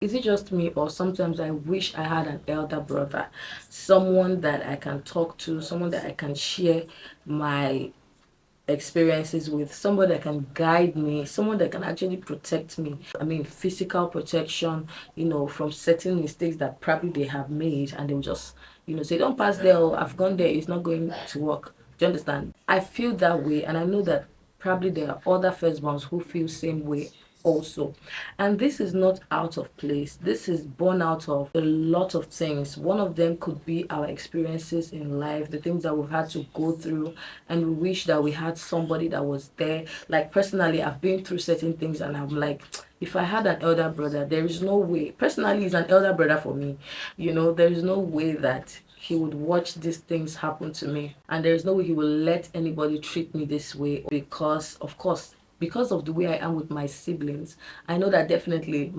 Is it just me, or sometimes I wish I had an elder brother, someone that I can talk to, someone that I can share my experiences with, somebody that can guide me, someone that can actually protect me. I mean, physical protection, from certain mistakes that probably they have made, and they'll just, say, don't pass there, or I've gone there, it's not going to work. Do you understand? I feel that way, and I know that probably there are other firstborns who feel same way also. And this is not out of place. This is born out of a lot of things. One of them could be our experiences in life, the things that we've had to go through, and we wish that we had somebody that was there. Like, personally, I've been through certain things, and I'm like, if I had an elder brother, there is no way. Personally, he's an elder brother for me. There is no way that he would watch these things happen to me, and there is no way he will let anybody treat me this way, because of course, because of the way I am with my siblings, I know that definitely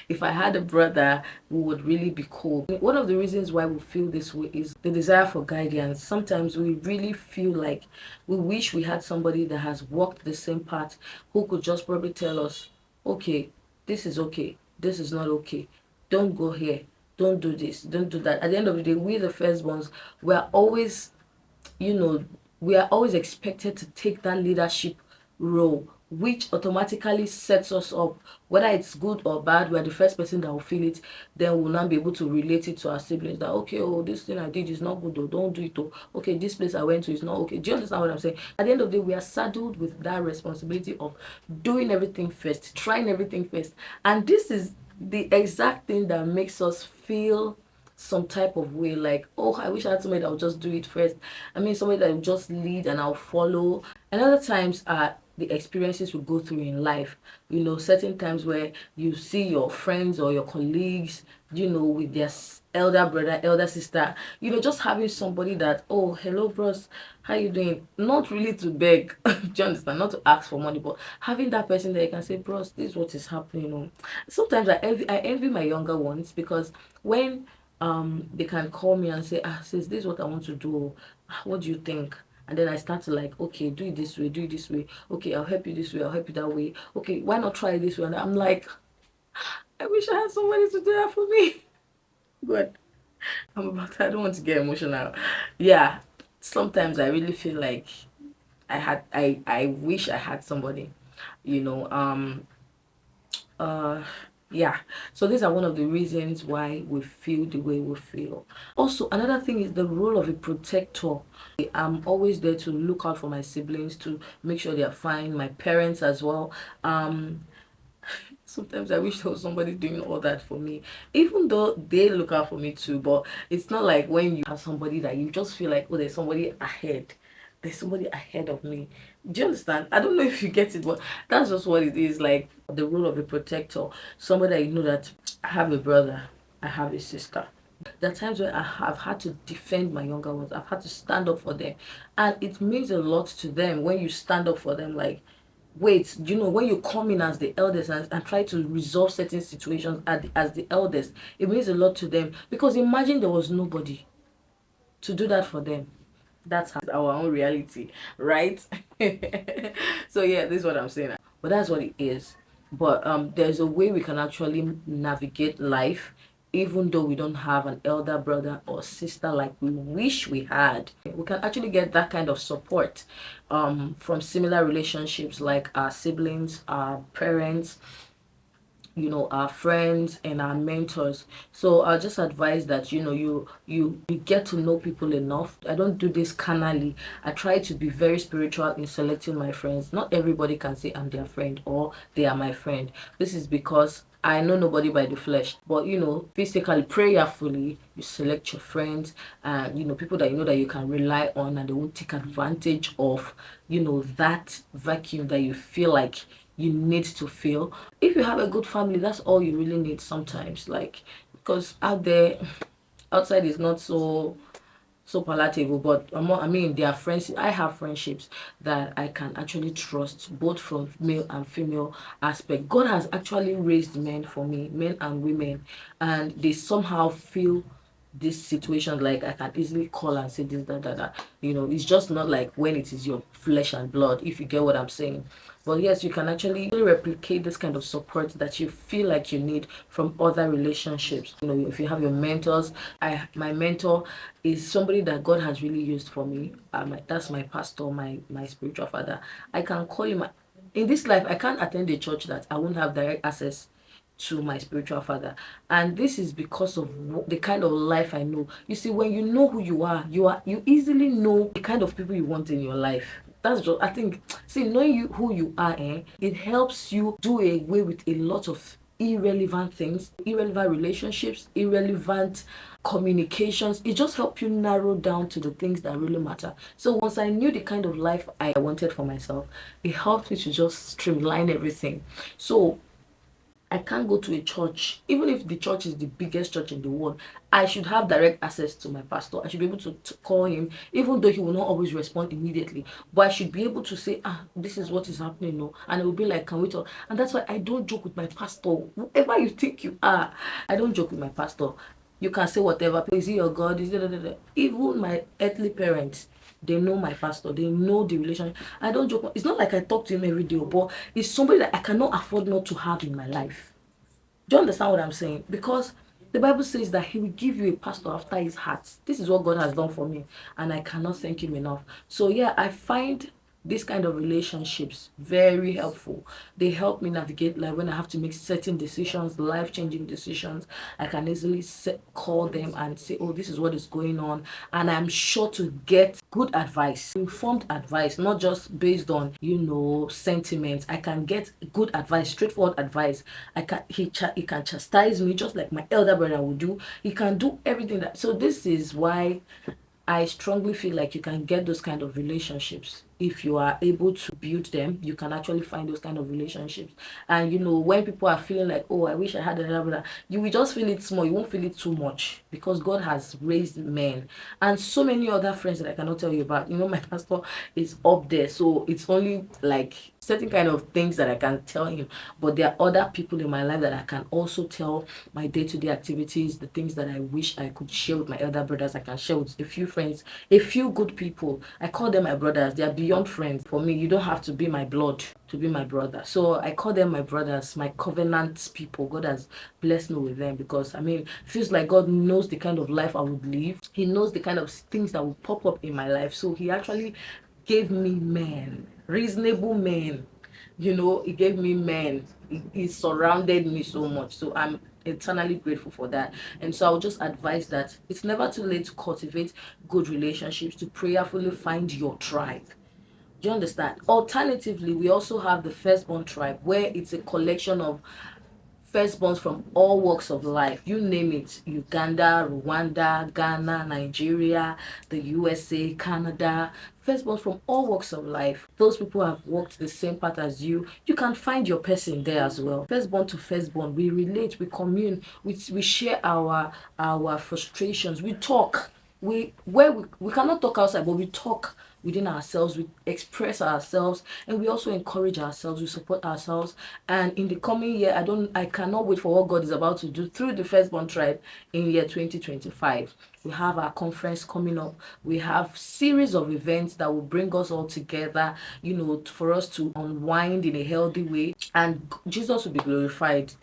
if I had a brother, we would really be cool. One of the reasons why we feel this way is the desire for guidance. Sometimes we really feel like we wish we had somebody that has walked the same path, who could just probably tell us, okay, this is not okay, don't go here, don't do this, don't do that. At the end of the day, we the firstborns, we're always, you know, we are always expected to take that leadership role, which automatically sets us up. Whether it's good or bad, we're the first person that will feel it. Then we'll not be able to relate it to our siblings that, okay, oh, this thing I did is not good, or don't do it, or okay, this place I went to is not okay. Do you understand what I'm saying? At the end of the day, we are saddled with that responsibility of doing everything first, trying everything first. And this is the exact thing that makes us feel some type of way, like, oh, I wish I had somebody that would just do it first. I mean, somebody that would just lead and I'll follow. And other times are the experiences we go through in life. Certain times where you see your friends or your colleagues, with their elder brother, elder sister, just having somebody that, oh, hello, bros, how you doing? Not really to beg, do you understand? Not to ask for money, but having that person that you can say, bros, this is what is happening. Sometimes I envy my younger ones, because when they can call me and say, sis, this is what I want to do, what do you think? And then I start to, like, okay, do it this way, do it this way, okay, I'll help you this way, I'll help you that way, okay, why not try this way? And I'm like, I wish I had somebody to do that for me. But I don't want to get emotional. Yeah, sometimes I really feel like I wish I had somebody, you know um uh yeah. So these are one of the reasons why we feel the way we feel. Also, another thing is the role of a protector. I'm always there to look out for my siblings, to make sure they're fine, my parents as well. Sometimes I wish there was somebody doing all that for me, even though they look out for me too. But it's not like when you have somebody that you just feel like, oh, there's somebody ahead. There's somebody ahead of me. Do you understand? I don't know if you get it, but that's just what it is. Like, the role of a protector. Somebody that that I have a brother, I have a sister. There are times where I have had to defend my younger ones. I've had to stand up for them. And it means a lot to them when you stand up for them. Like, wait, when you come in as the eldest, and try to resolve certain situations as the eldest, it means a lot to them, because imagine there was nobody to do that for them. That's our own reality, right? So yeah, this is what I'm saying. But that's what it is. But there's a way we can actually navigate life, even though we don't have an elder brother or sister like we wish we had. We can actually get that kind of support from similar relationships, like our siblings, our parents, our friends and our mentors. So I'll just advise that you get to know people enough. I don't do this carnally. I try to be very spiritual in selecting my friends. Not everybody can say I'm their friend or they are my friend. This is because I know nobody by the flesh, but physically, prayerfully, you select your friends, and people that that you can rely on, and they won't take advantage of that vacuum that you feel like you need to feel. If you have a good family, that's all you really need sometimes. Like, because outside is not so palatable, but I mean, there are friends. I have friendships that I can actually trust, both from male and female aspect. God has actually raised men for me, men and women, and they somehow feel this situation, like I can easily call and say this, that, that, that. It's just not like when it is your flesh and blood, if you get what I'm saying. But yes, you can actually replicate this kind of support that you feel like you need from other relationships. You know, if you have your mentors, my mentor is somebody that God has really used for me. That's my pastor, my spiritual father. I can call him. In this life, I can't attend a church that I won't have direct access to my spiritual father, and this is because of the kind of life I know. You see, when you know who you easily know the kind of people you want in your life. That's just, I think, see, knowing who you are, it helps you do away with a lot of irrelevant things, irrelevant relationships, irrelevant communications. It just helps you narrow down to the things that really matter. So once I knew the kind of life I wanted for myself, it helped me to just streamline everything. So I can't go to a church, even if the church is the biggest church in the world. I should have direct access to my pastor. I should be able to call him, even though he will not always respond immediately. But I should be able to say, this is what is happening, no. And it will be like, can we talk? And that's why I don't joke with my pastor. Whoever you think you are, I don't joke with my pastor. You can say whatever. Is he your God? Is it? Even my earthly parents, they know my pastor. They know the relationship. I don't joke. It's not like I talk to him every day, but it's somebody that I cannot afford not to have in my life. Do you understand what I'm saying? Because the Bible says that he will give you a pastor after his heart. This is what God has done for me, and I cannot thank him enough. So yeah, I find this kind of relationships very helpful. They help me navigate, like when I have to make certain decisions, life-changing decisions. I can easily call them and say, oh, this is what is going on, and I'm sure to get good advice, informed advice, not just based on, sentiments. I can get good advice, straightforward advice. He can chastise me just like my elder brother would do. He can do everything that. So this is why I strongly feel like you can get those kind of relationships. If you are able to build them, you can actually find those kind of relationships. And when people are feeling like, oh, I wish I had another brother, you will just feel it small. You won't feel it too much because God has raised men and so many other friends that I cannot tell you about. My pastor is up there, so it's only like certain kind of things that I can tell him. But there are other people in my life that I can also tell my day-to-day activities, the things that I wish I could share with my elder brothers. I can share with a few friends, a few good people. I call them my brothers. They are beyond friends. For me, you don't have to be my blood to be my brother. So I call them my brothers, my covenant people. God has blessed me with them because, it feels like God knows the kind of life I would live. He knows the kind of things that will pop up in my life. So he actually gave me men, reasonable men. He gave me men. He surrounded me so much. So I'm eternally grateful for that. And so I'll just advise that it's never too late to cultivate good relationships, to prayerfully find your tribe. Do you understand? Alternatively, we also have the Firstborn tribe, where it's a collection of firstborns from all walks of life. You name it: Uganda, Rwanda, Ghana, Nigeria, the USA, Canada. Firstborns from all walks of life. Those people have walked the same path as you. You can find your person there as well. Firstborn to firstborn, we relate, we commune, we share our frustrations, we talk. We cannot talk outside, but we talk within ourselves, we express ourselves, and we also encourage ourselves, we support ourselves. And in the coming year, I cannot wait for what God is about to do through the Firstborn tribe in year 2025. We have our conference coming up. We have series of events that will bring us all together, for us to unwind in a healthy way, and Jesus will be glorified.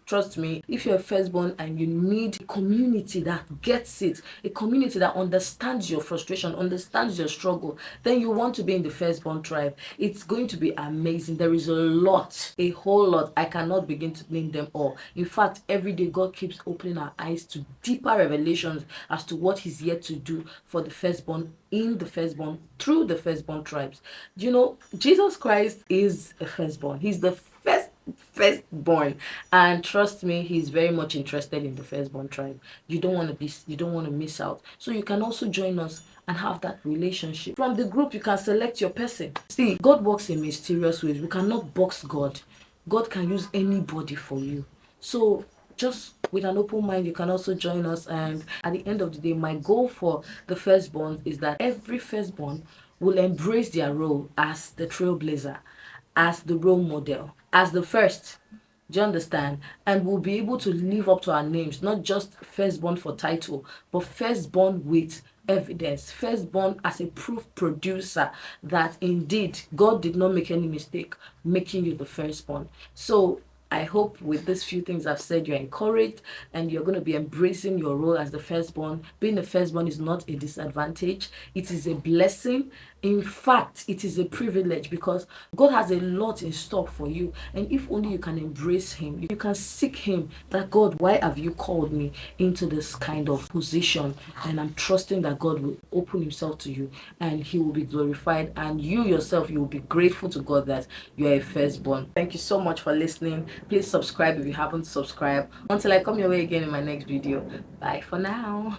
Trust me, if you're a firstborn and you need a community that gets it, a community that understands your frustration, understands your struggle, then you want to be in the Firstborn tribe. It's going to be amazing. There is a whole lot. I cannot begin to name them all. In fact, every day God keeps opening our eyes to deeper revelations as to what He's yet to do for the firstborn, in the firstborn, through the Firstborn tribes. Jesus Christ is a firstborn. He's the firstborn, and trust me, he's very much interested in the Firstborn tribe. You don't want to miss out. So you can also join us and have that relationship. From the group, you can select your person. See, God works in mysterious ways. We cannot box God. God can use anybody for you. So just with an open mind, you can also join us. And at the end of the day, my goal for the firstborn is that every firstborn will embrace their role as the trailblazer, as the role model, as the first. Do you understand? And we'll be able to live up to our names, not just firstborn for title, but firstborn with evidence, firstborn as a proof producer that indeed God did not make any mistake making you the firstborn. So I hope with these few things I've said, you're encouraged and you're going to be embracing your role as the firstborn. Being a firstborn is not a disadvantage, it is a blessing. In fact, it is a privilege because God has a lot in store for you. And if only you can embrace Him, you can seek Him that God, why have you called me into this kind of position? And I'm trusting that God will open Himself to you and He will be glorified. And you yourself, you will be grateful to God that you are a firstborn. Thank you so much for listening. Please subscribe if you haven't subscribed. Until I come your way again in my next video. Bye for now.